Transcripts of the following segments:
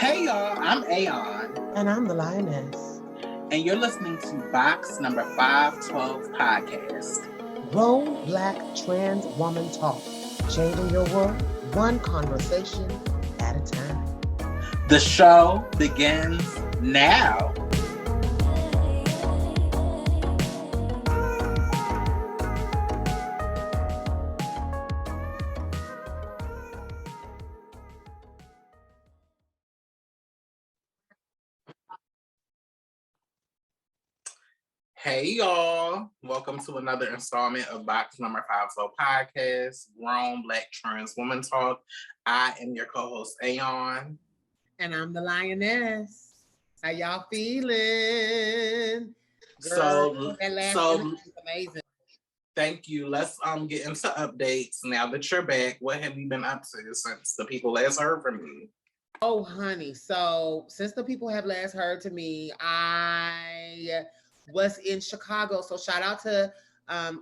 Hey y'all, I'm Aeon. And I'm the Lioness. And you're listening to Box number 512 podcast. Grown Black Trans Woman Talk. Changing your world one conversation at a time. The show begins now. Hey y'all, welcome to another installment of Box number 512 podcast, Grown Black Trans Woman Talk. I am your co-host Aeon. And I'm the Lioness. How y'all feeling? Girl, that last was amazing. Thank you. Let's get into updates. Now that you're back, what have you been up to since the people last heard from you? Oh, honey. So since the people have last heard to me, I was in Chicago. So shout out to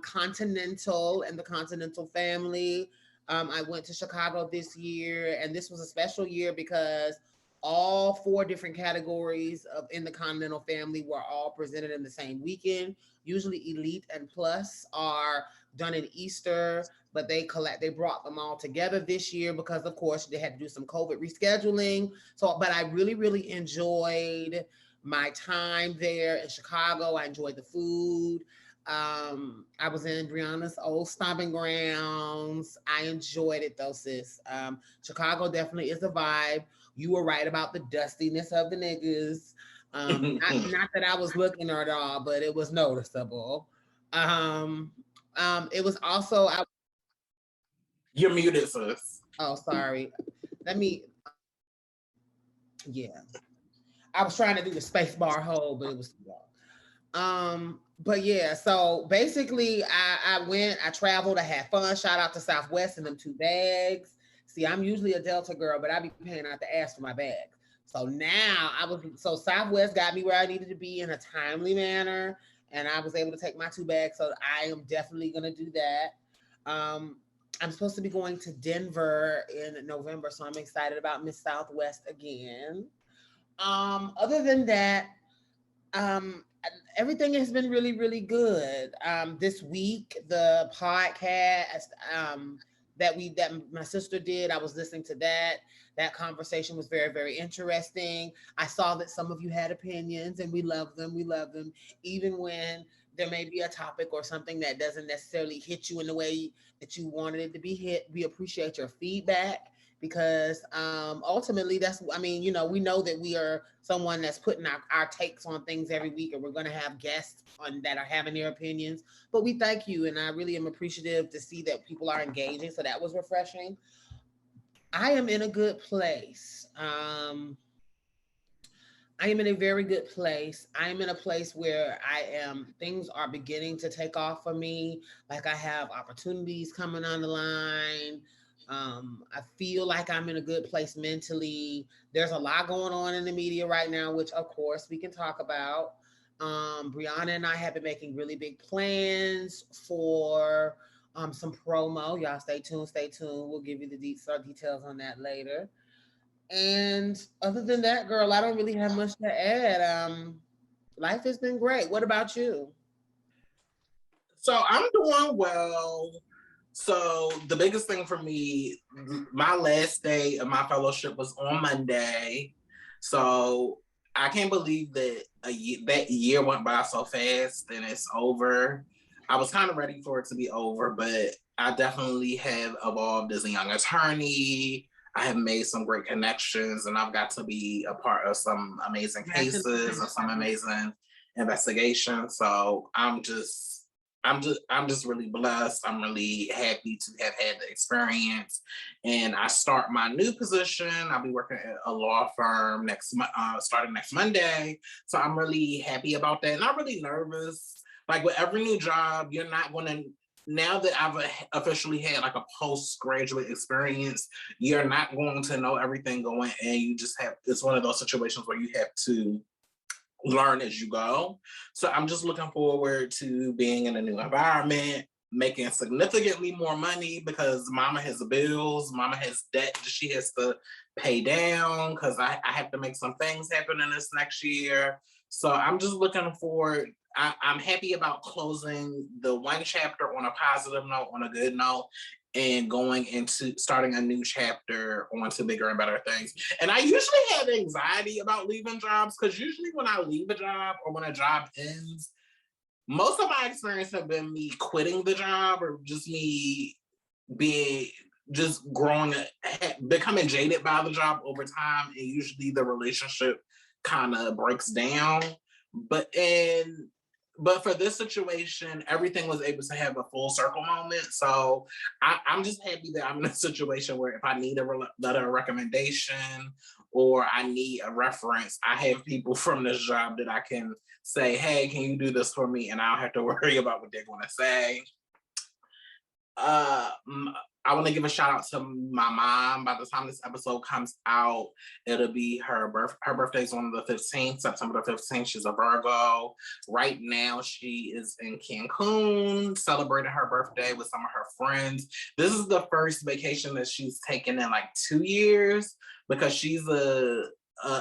Continental and the Continental family. I went to Chicago this year, and this was a special year because all 4 different categories in the Continental family were all presented in the same weekend. Usually Elite and Plus are done in Easter, but they brought them all together this year because of course they had to do some COVID rescheduling. So, but I really enjoyed my time there in Chicago. I enjoyed the food. I was in Brianna's old stomping grounds. I enjoyed it though, sis. Chicago definitely is a vibe. You were right about the dustiness of the niggas. Not that I was looking at all, but it was noticeable. It was also You're muted, sis. Oh, sorry. Yeah. I was trying to do the space bar hold, but it was too long. But yeah, so basically I traveled, I had fun. Shout out to Southwest and them 2 bags. See, I'm usually a Delta girl, but I be paying out the ass for my bags. So now Southwest got me where I needed to be in a timely manner, and I was able to take my 2 bags. So I am definitely gonna do that. I'm supposed to be going to Denver in November, so I'm excited about Miss Southwest again. Other than that, everything has been really good. This week, the podcast that my sister did, I was listening to that. That conversation was very interesting. I saw that some of you had opinions, and we love them. Even when there may be a topic or something that doesn't necessarily hit you in the way that you wanted it to be hit. We appreciate your feedback because ultimately we know that we are someone that's putting our takes on things every week, and we're going to have guests on that are having their opinions, but we thank you, and I really am appreciative to see that people are engaging, so that was refreshing. I am in a good place. I am in a very good place. I am in a place where things are beginning to take off for me. Like I have opportunities coming on the line. I feel like I'm in a good place mentally. There's a lot going on in the media right now, which of course we can talk about. Brianna and I have been making really big plans for some promo. Y'all stay tuned. We'll give you the details on that later. And other than that, girl, I don't really have much to add. Life has been great. What about you? So I'm doing well. So the biggest thing for me, my last day of my fellowship was on Monday. So I can't believe that that year went by so fast and it's over. I was kind of ready for it to be over, but I definitely have evolved as a young attorney. I have made some great connections, and I've got to be a part of some amazing cases and some amazing investigations. So I'm just really blessed. I'm really happy to have had the experience. And I start my new position. I'll be working at a law firm starting next Monday. So I'm really happy about that. And I'm really nervous. Like with every new job, you're not going to, now that I've officially had like a postgraduate experience, you're not going to know everything going, and you just have, it's one of those situations where you have to learn as you go. So I'm just looking forward to being in a new environment, making significantly more money because mama has bills, mama has debt she has to pay down because I have to make some things happen in this next year. So I'm just looking forward. I'm happy about closing the one chapter on a positive note, on a good note, and going into starting a new chapter on to bigger and better things. And I usually have anxiety about leaving jobs because usually when I leave a job or when a job ends, most of my experience have been me quitting the job or just me being just growing, becoming jaded by the job over time, and usually the relationship kind of breaks down. But in but for this situation, everything was able to have a full circle moment. So I'm just happy that I'm in a situation where if I need a letter of recommendation or I need a reference, I have people from this job that I can say, hey, can you do this for me? And I don't have to worry about what they're going to say. uh I want to give a shout out to my mom. By the time this episode comes out, it'll be her birthday's on the 15th, September the 15th. She's a Virgo. Right now, she is in Cancun celebrating her birthday with some of her friends. This is the first vacation that she's taken in like 2 years because she's a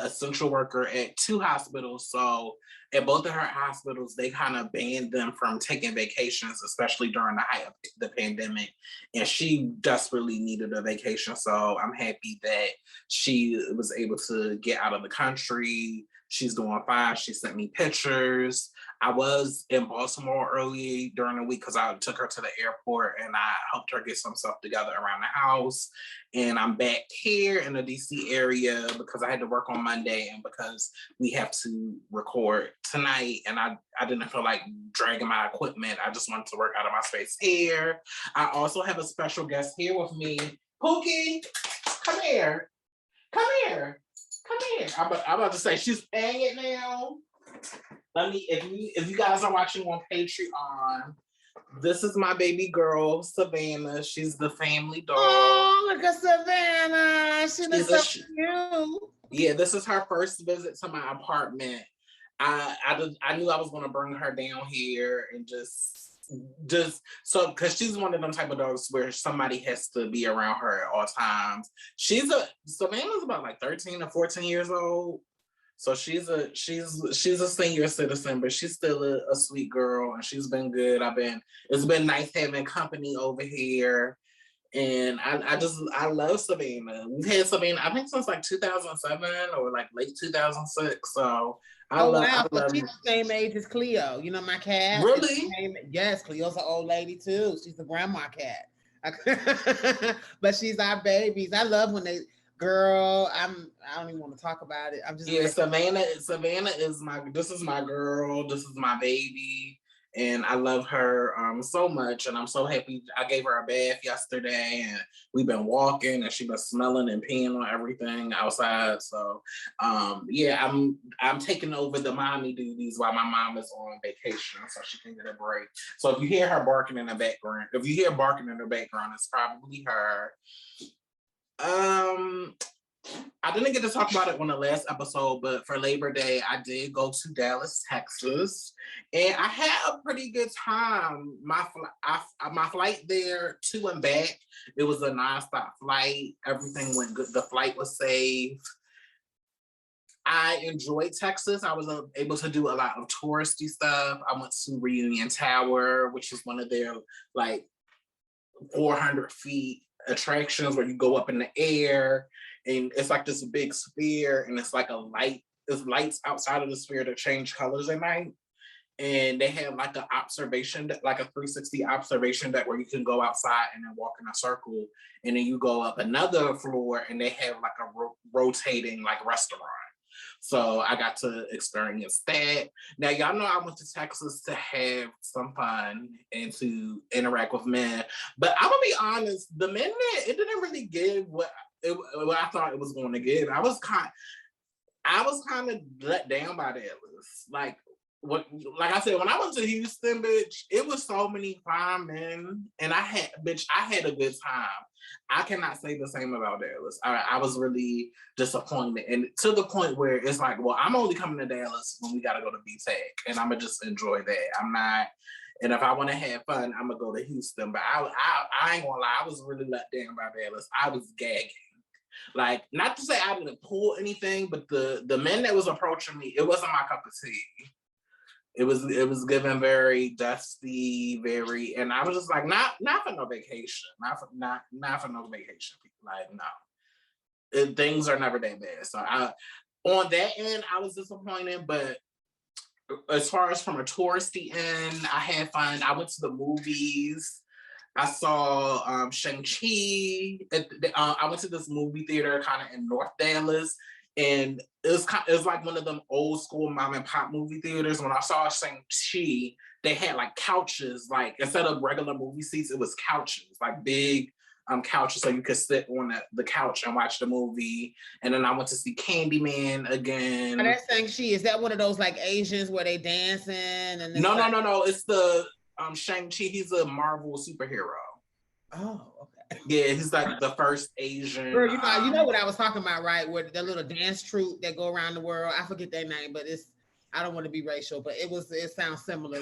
essential worker at two hospitals. So at both of her hospitals, they kind of banned them from taking vacations, especially during the height of the pandemic. And she desperately needed a vacation. So I'm happy that she was able to get out of the country. She's doing fine. She sent me pictures. I was in Baltimore early during the week because I took her to the airport and I helped her get some stuff together around the house. And I'm back here in the DC area because I had to work on Monday and because we have to record tonight. And I didn't feel like dragging my equipment. I just wanted to work out of my space here. I also have a special guest here with me. Pookie, come here. Come here. Come here. I'm about to say she's paying it now. Let me, if you guys are watching on Patreon, this is my baby girl, Savannah. She's the family dog. Oh, look at Savannah. She looks so cute. Yeah, this is her first visit to my apartment. I knew I was going to bring her down here and just so because she's one of them type of dogs where somebody has to be around her at all times. Savannah's about like 13 or 14 years old. So she's a senior citizen, but she's still a sweet girl, and she's been good. It's been nice having company over here, and I love Savannah. We've had Savannah I think since like 2007 or like late 2006. So I love she's the same age as Cleo. You know my cat. Really? Yes, Cleo's an old lady too. She's a grandma cat, but she's our babies. I love when they. Girl, I don't even want to talk about it. I'm just Savannah is this is my girl. This is my baby, and I love her so much. And I'm so happy. I gave her a bath yesterday, and we've been walking, and she's been smelling and peeing on everything outside. So yeah, I'm taking over the mommy duties while my mom is on vacation, so she can get a break. So if you hear her barking in the background, it's probably her. I didn't get to talk about it on the last episode, but for Labor Day, I did go to Dallas, Texas, and I had a pretty good time. My flight there to and back, it was a nonstop flight. Everything went good. The flight was safe. I enjoyed Texas. I was able to do a lot of touristy stuff. I went to Reunion Tower, which is one of their like 400 feet attractions where you go up in the air and it's like this big sphere and it's like a light. There's lights outside of the sphere that change colors at night. And they have like an observation, like a 360 observation deck where you can go outside and then walk in a circle. And then you go up another floor and they have like a rotating like restaurant. So I got to experience that. Now, y'all know I went to Texas to have some fun and to interact with men. But I'm going to be honest, the men there, it didn't really give what I thought it was going to give. I was kind of let down by that list. Like I said, when I went to Houston, bitch, it was so many fine men. And I had a good time. I cannot say the same about Dallas. I was really disappointed. And to the point where it's like, well, I'm only coming to Dallas when we got to go to B-Tech. And I'm going to just enjoy that. And if I want to have fun, I'm going to go to Houston. But I ain't going to lie, I was really let down by Dallas. I was gagging. Like, not to say I didn't pull anything, but the men that was approaching me, it wasn't my cup of tea. It was given very dusty, very, and I was just like, not for no vacation, not for no vacation. Like, no, things are never that bad. So on that end, I was disappointed, but as far as from a touristy end, I had fun. I went to the movies. I saw Shang-Chi. I went to this movie theater kind of in North Dallas, and it was like one of them old school mom and pop movie theaters. When I saw Shang-Chi, they had like couches, like instead of regular movie seats, it was couches, like big couches, so you could sit on the couch and watch the movie. And then I went to see Candyman again. Oh, that's Shang-Chi. Is that one of those like Asians where they dancing and No. It's the Shang-Chi. He's a Marvel superhero. Oh, okay. Yeah, he's like the first Asian. Girl, you know what I was talking about, right? Where the little dance troupe that go around the world. I forget their name, but I don't want to be racial, but it sounds similar.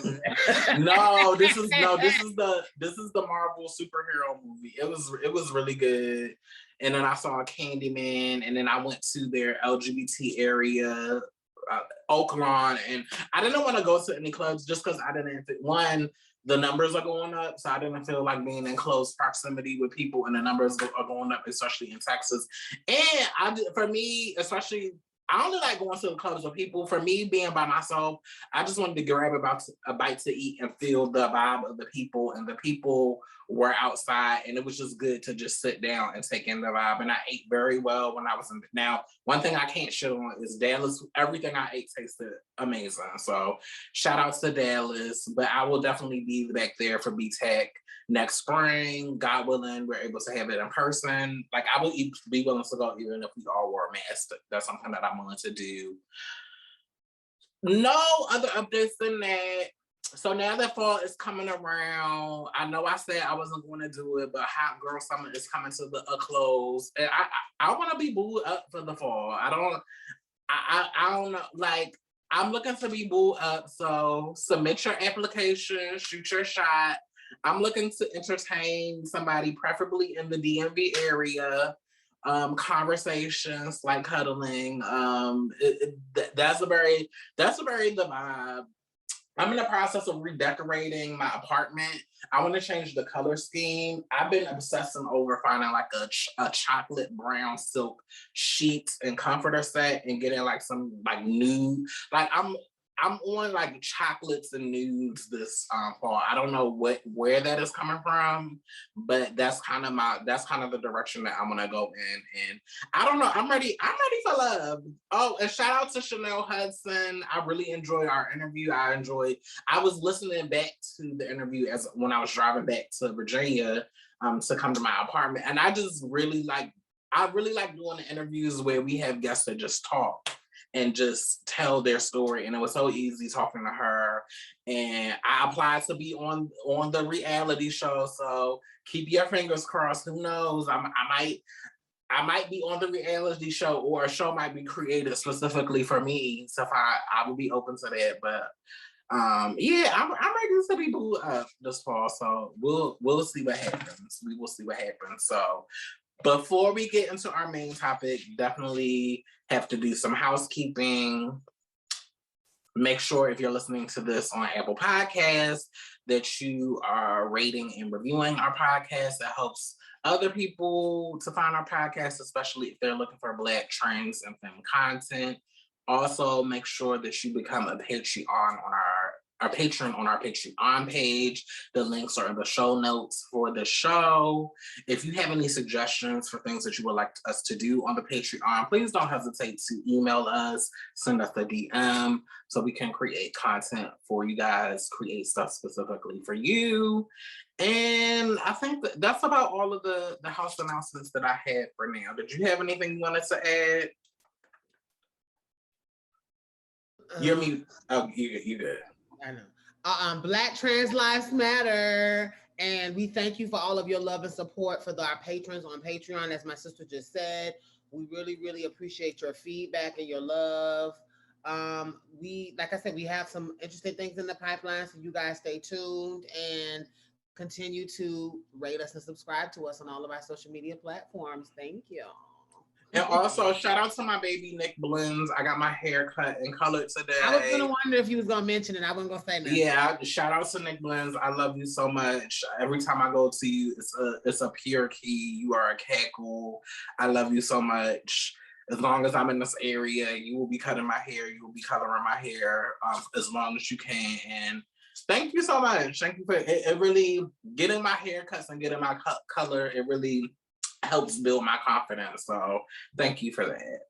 No, this is the Marvel superhero movie. It was really good. And then I saw Candyman, and then I went to their LGBT area, Oaklawn, and I didn't want to go to any clubs just because I didn't think, one, the numbers are going up, so I didn't feel like being in close proximity with people, and the numbers are going up, especially in Texas. And for me, especially, I only like going to the clubs with people. For me, being by myself, I just wanted to grab a bite to eat and feel the vibe of the people, and the people were outside, and it was just good to just sit down and take in the vibe. And I ate very well when I was in. Now, one thing I can't shit on is Dallas. Everything I ate tasted amazing. So shout outs to Dallas, but I will definitely be back there for B-Tech next spring. God willing, we're able to have it in person. Like, I would be willing to go even if we all wore masks. That's something that I'm willing to do. No other updates than that. So now that fall is coming around, I know I said I wasn't going to do it, but Hot Girl Summer is coming to a close, and I want to be booed up for the fall. I don't know. Like, I'm looking to be booed up. So submit your application, shoot your shot. I'm looking to entertain somebody, preferably in the DMV area. Conversations like cuddling. That's a very the vibe. I'm in the process of redecorating my apartment. I want to change the color scheme. I've been obsessing over finding like a chocolate brown silk sheets and comforter set and getting like some like nude. Like, I'm on like chocolates and nudes this fall. I don't know where that is coming from, but that's kind of the direction that I'm gonna go in. And I don't know. I'm ready for love. Oh, and shout out to Chanel Hudson. I really enjoyed our interview. I was listening back to the interview when I was driving back to Virginia to come to my apartment, and I really like doing the interviews where we have guests that just talk and just tell their story. And it was so easy talking to her. And I applied to be on the reality show. So keep your fingers crossed. Who knows? I might be on the reality show, or a show might be created specifically for me. So I will be open to that. But yeah, I'm ready to be booed up this fall. So we'll see what happens. We will see what happens. So before we get into our main topic, definitely have to do some housekeeping. Make sure if you're listening to this on Apple Podcasts that you are rating and reviewing our podcast. That helps other people to find our podcast, especially if they're looking for Black trends and film content. Also, make sure that you become a Patreon on our patron on our Patreon page. The links are in the show notes for the show. If you have any suggestions for things that you would like us to do on the Patreon, please don't hesitate to email us, send us a DM so we can create content for you guys, create stuff specifically for you. And I think that's about all of the house announcements that I had for now. Did you have anything you wanted to add? You're mute. Oh, you good. I know. Black trans lives matter, and we thank you for all of your love and support for our patrons on Patreon. As my sister just said, we really, really appreciate your feedback and your love. Like I said, we have some interesting things in the pipeline, so you guys stay tuned and continue to rate us and subscribe to us on all of our social media platforms. Thank you. And also, shout out to my baby Nick Blends. I got my hair cut and colored today. I was gonna wonder if you was gonna mention it. I wasn't gonna say nothing. Yeah, shout out to Nick Blends. I love you so much. Every time I go to you, it's a pure key. You are a cackle. I love you so much. As long as I'm in this area, you will be cutting my hair. You will be coloring my hair as long as you can. And thank you so much. Thank you for it. It really getting my haircuts and getting my color. It really helps build my confidence. So thank you for that.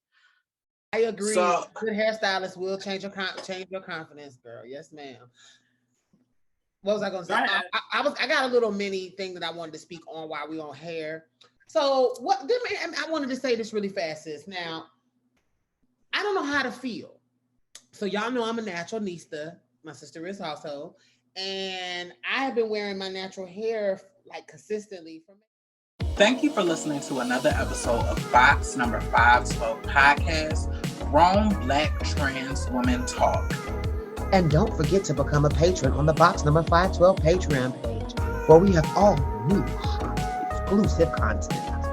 I agree. So, good hairstylist will change your confidence, girl. Yes, ma'am. What was I gonna say? I got a little mini thing that I wanted to speak on while we on hair. So I wanted to say this really fast, sis. Now, I don't know how to feel. So y'all know I'm a natural nista. My sister is also, and I have been wearing my natural hair like consistently for. Thank you for listening to another episode of Box Number 512 Podcast, Grown Black Trans Women Talk. And don't forget to become a patron on the Box Number 512 Patreon page, where we have all new exclusive content.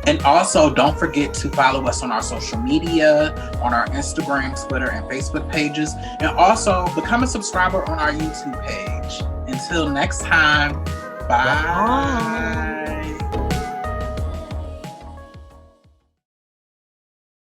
And also, don't forget to follow us on our social media, on our Instagram, Twitter, and Facebook pages. And also, become a subscriber on our YouTube page. Until next time, bye.